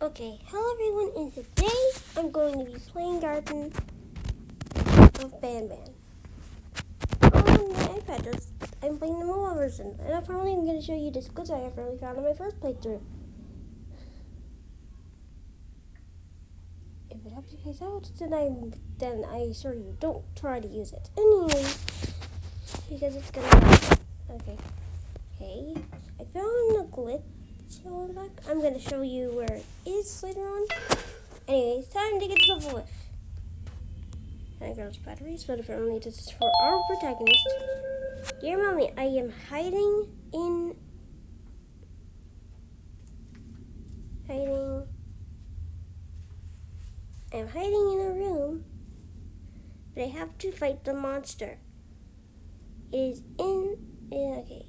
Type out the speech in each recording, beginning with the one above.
Okay, hello everyone, and today I'm going to be playing Garden of Ban Ban on my iPad. I'm playing the mobile version, and I'm probably going to show you this glitch I really found on my first playthrough. If it helps you guys out, then I assure you, don't try to use it. Anyways, because it's gonna happen. Okay, I found a glitch a while back. I'm going to show you where it is later on. Anyways, time to get this over with. I got batteries, but apparently this is for our protagonist. Dear Mommy, I am hiding in a room, but I have to fight the monster. It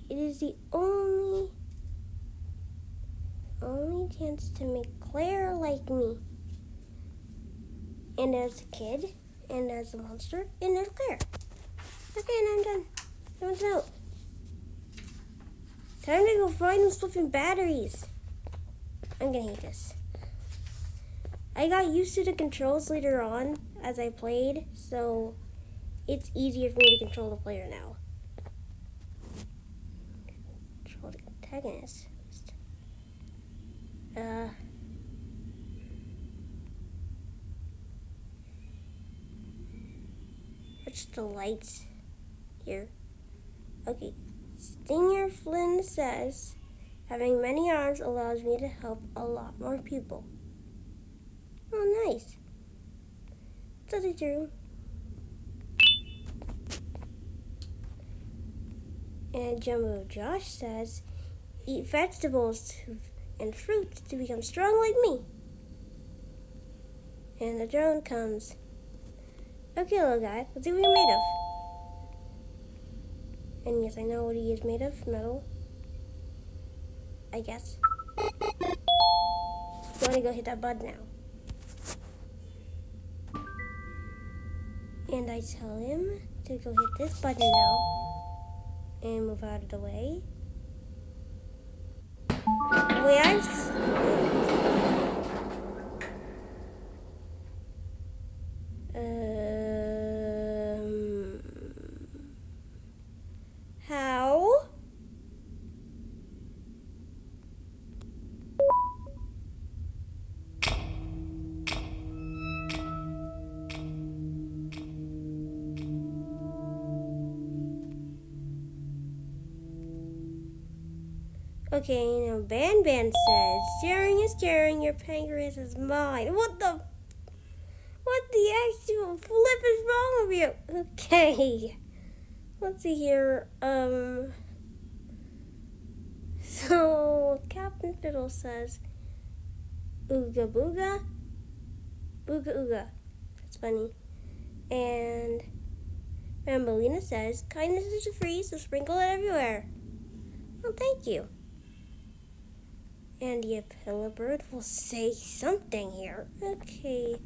is the only chance to make Claire like me. And there's a kid, and there's a monster, and there's Claire. Okay, and I'm done. Everyone's out. Time to go find those flipping batteries. I'm gonna hate this. I got used to the controls later on as I played, so it's easier for me to control the player now. Control the antagonist. What's the lights here? Okay. Stinger Flynn says, having many arms allows me to help a lot more people. Oh, nice. That's true. And Jumbo Josh says, eat vegetables and fruits to become strong like me. And the drone comes. Okay, little guy, let's see what you're made of. And yes, I know what he is made of. Metal. I guess. You want to go hit that button now. And I tell him to go hit this button now. And move out of the way. Wait, how? Okay, now Ban Ban says, staring is staring, your pancreas is mine. What the actual flip is wrong with you? Okay. Let's see here. So Captain Fiddle says, ooga booga, booga ooga. That's funny. And Bambolina says, kindness is free, so sprinkle it everywhere. Well, thank you. And the Opila bird will say something here. Okay.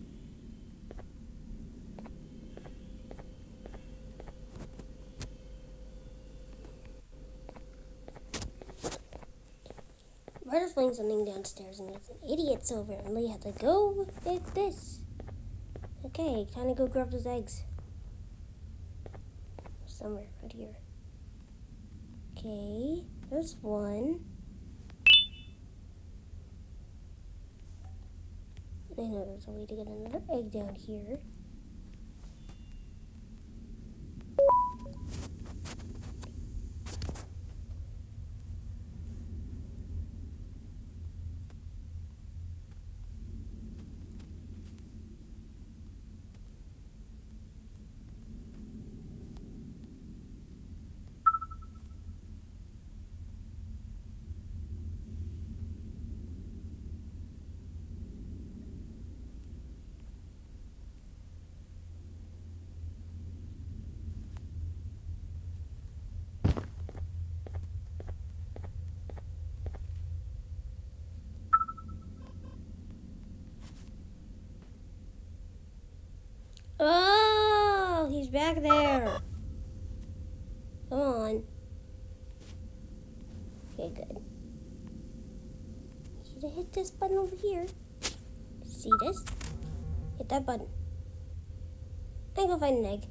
Bird is playing something downstairs and there's an idiot over and they have to go like this. Okay, time to go grab those eggs. Somewhere right here. Okay, there's one. I know there's a way to get another egg down here. Oh, he's back there. Come on. Okay, good. Should have hit this button over here. see this? Hit that button. I go find an egg.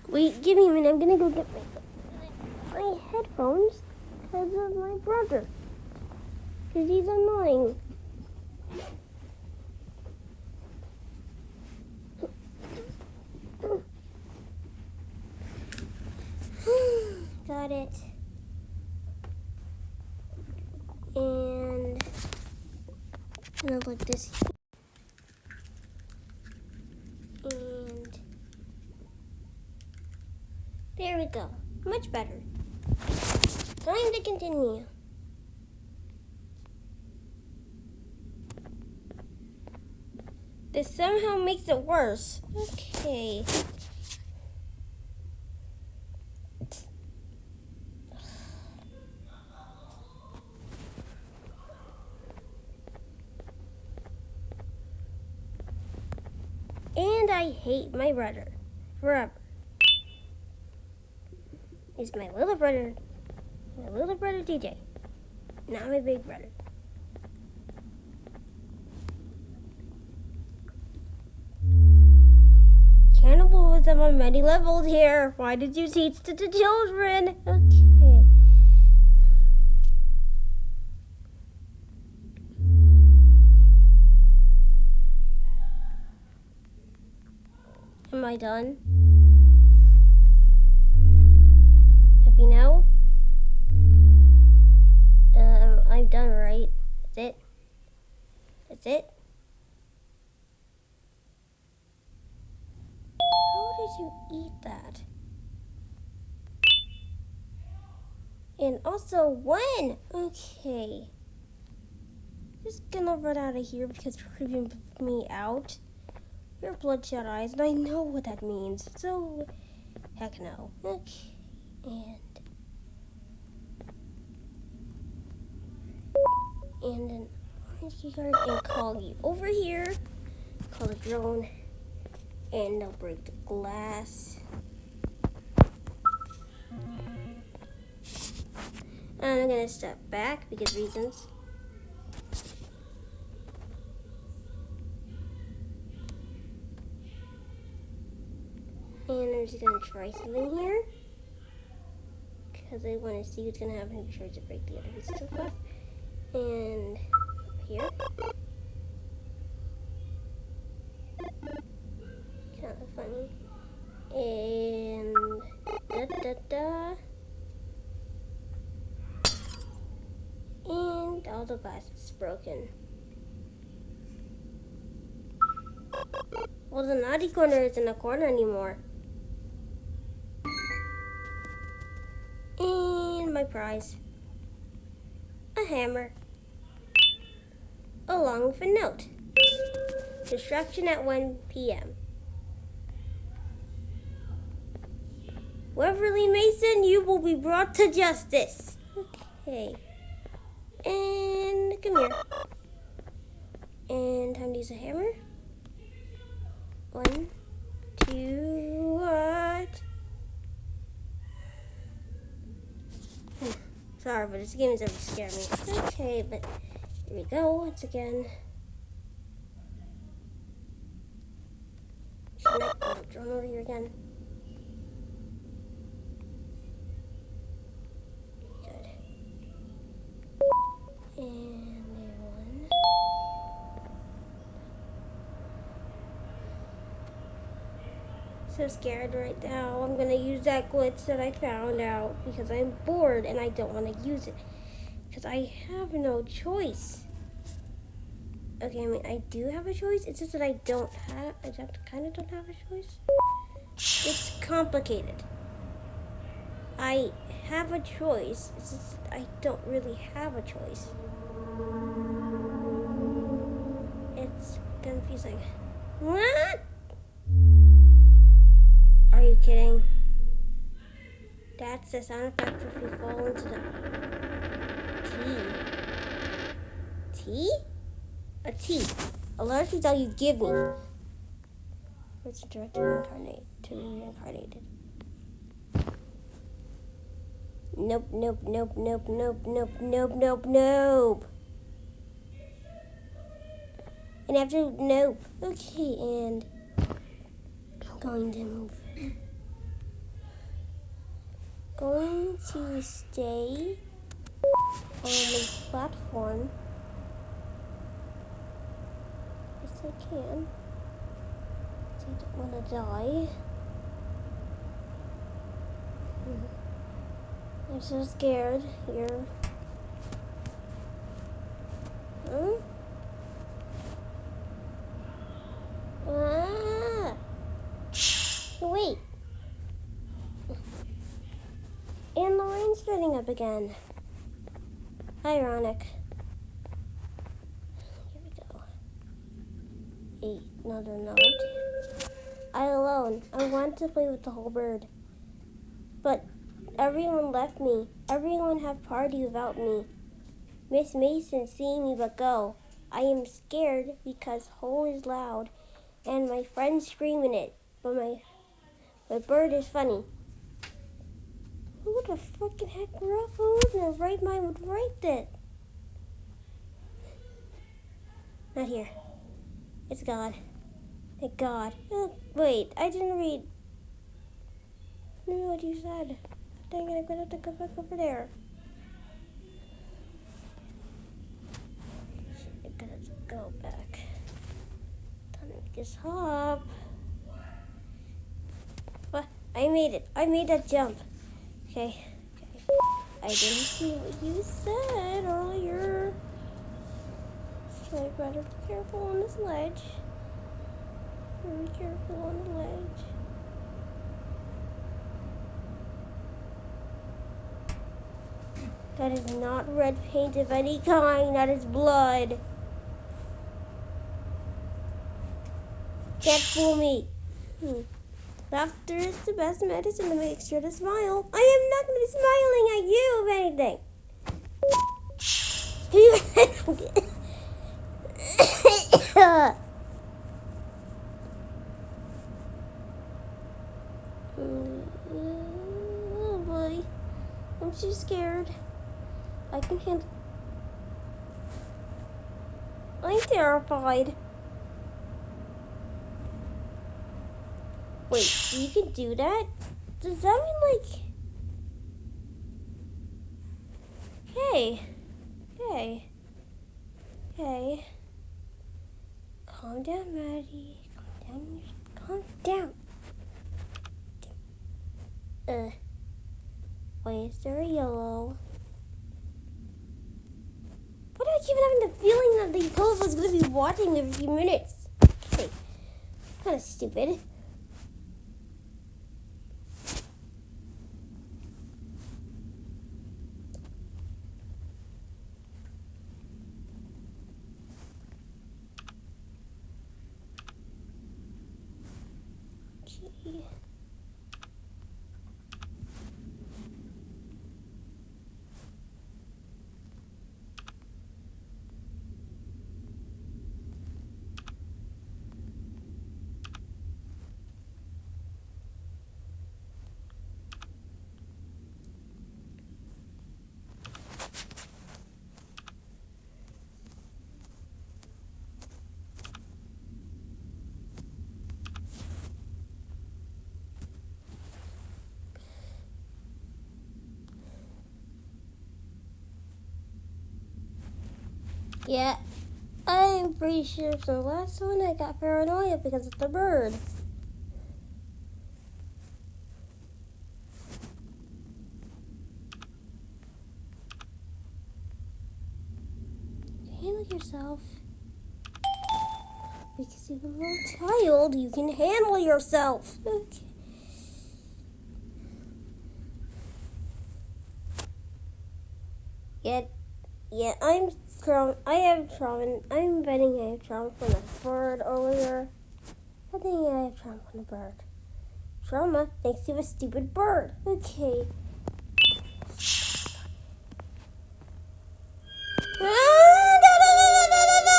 Wait, give me a minute. I'm gonna go get my headphones because of my brother. Because he's annoying. Got it. And I'm gonna put this here. And there we go. Much better. Time to continue. This somehow makes it worse. Okay. And I hate my brother forever. He's my little brother DJ, not my big brother. Cannibalism on many levels here. Why did you teach to the children? Okay. Am I done? Happy now? I'm done, right? That's it? That's it? How did you eat that? And also, when? Okay. Just gonna run out of here because you're creeping me out. Your bloodshot eyes, and I know what that means. So, heck no. Okay. And an orange key card, and call you over here. Call the drone, and they'll break the glass. And I'm gonna step back because reasons. And I'm just gonna try something here because I want to see what's gonna happen if I try to break the other pieces of glass. And here, kind of funny. And and all the glass is broken. Well, the naughty corner isn't a corner anymore. And my prize. A hammer. Along with a note. Destruction at 1 p.m. Waverly Mason, you will be brought to justice. Okay. And come here. And time to use a hammer. 1, 2, what? Sorry, but this game is ever scared me. Okay, but here we go once again. Run over here again. Good. And there one. So scared right now. I'm gonna use that glitch that I found out because I'm bored and I don't want to use it because I have no choice. Okay, I mean I do have a choice. It's just that I kind of don't have a choice. It's complicated. I have a choice. It's just I don't really have a choice. It's confusing. What? Are you kidding? That's the sound effect if we fall into the T. A T. A letter is all you give me. It's direct to the reincarnated. Nope, nope, nope, nope, nope, nope, nope, nope, nope. And after nope. Okay, and I'm going to move. Going to stay on the platform. Yes, I can. So I don't want to die. I'm so scared here. Huh? Ah! Wait. And the rain's starting up again. Ironic. Here we go. Another note. I alone. I want to play with the whole bird. But everyone left me. Everyone have party without me. Miss Mason seeing me but go. I am scared because hole is loud and my friends screaming it. But my bird is funny. Who the fucking heck who in their right mind would write that? Not here. It's God. Thank God. Wait, I didn't read. No, what you said. Dang it, I'm gonna have to go back over there. I'm gonna have to go back. Time to make this hop. What? I made it. I made that jump. Okay. I didn't see what you said earlier. So I better be careful on this ledge. Very careful on the ledge. That is not red paint of any kind. That is blood. Can't fool me. Laughter is the best medicine to make sure to smile. I am not going to be smiling at you, if anything. Oh boy. I'm too scared. I can handle. I'm terrified. Wait, you can do that? Does that mean Hey. Calm down, Maddie. Calm down. Why is there a yellow? Why do I keep having the feeling that the telephone is going to be watching every few minutes? Okay, kind of stupid. Okay. Yeah, I'm pretty sure the last one I got paranoia because of the bird. Handle yourself. Because you're a little child, you can handle yourself. Okay. Yeah, I have trauma. I'm betting I have trauma from the bird earlier. I think I have trauma from the bird. Trauma thanks to a stupid bird. Okay. Ah, no, no, no, no, no, no!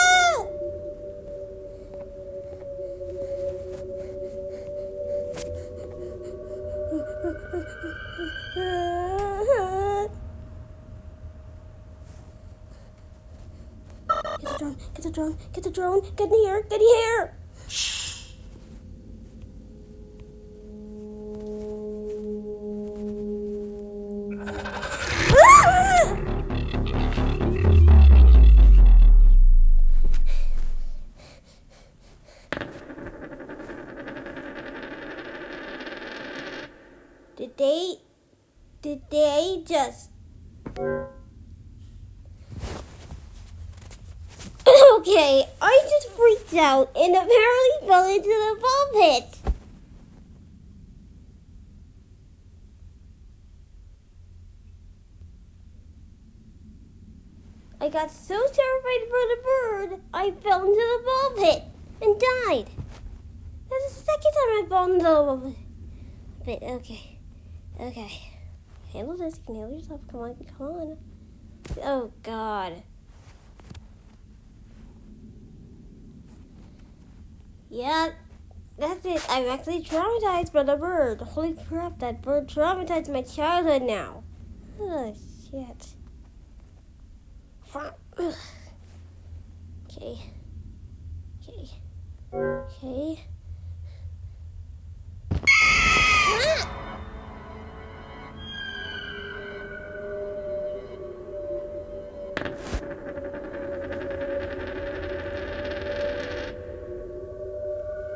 Get the drone, get the drone, get in here, get in here! Ah! Did they just... Okay, I just freaked out and apparently fell into the ball pit. I got so terrified for the bird, I fell into the ball pit and died. That's the second time I fell into the ball pit. Okay. Handle this, you can handle yourself. Come on. Oh, God. Yeah, that's it. I'm actually traumatized by the bird. Holy crap, that bird traumatized my childhood now. Oh, shit. Okay. Ah!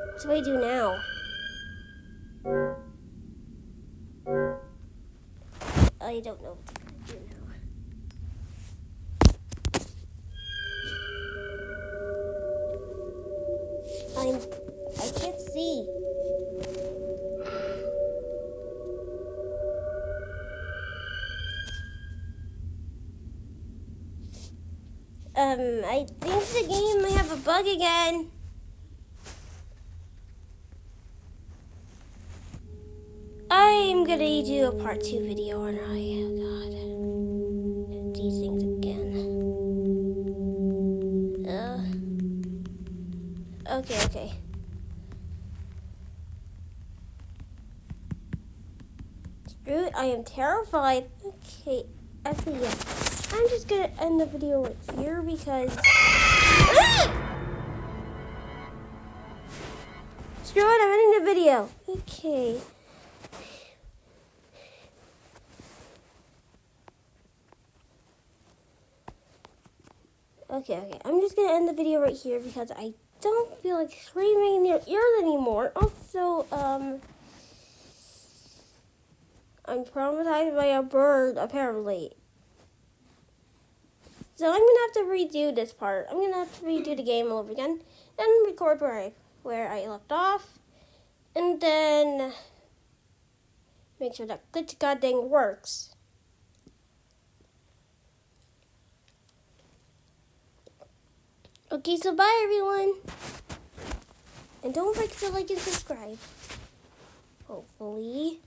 What do I do now? I don't know what to do now. I can't see. I think the game might have a bug again. I'm gonna do a part 2 video on oh god. These things again. Okay. Screw it, I am terrified. Okay, actually, yeah. I'm just gonna end the video right here because... Screw it, I'm ending the video. Okay. Okay. I'm just gonna end the video right here because I don't feel like screaming in your ears anymore. Also, I'm traumatized by a bird, apparently. So I'm gonna have to redo this part. I'm gonna have to redo the game all over again, then record where I left off, and then make sure that glitch goddamn works. Okay, so bye everyone, and don't forget to like and subscribe. Hopefully.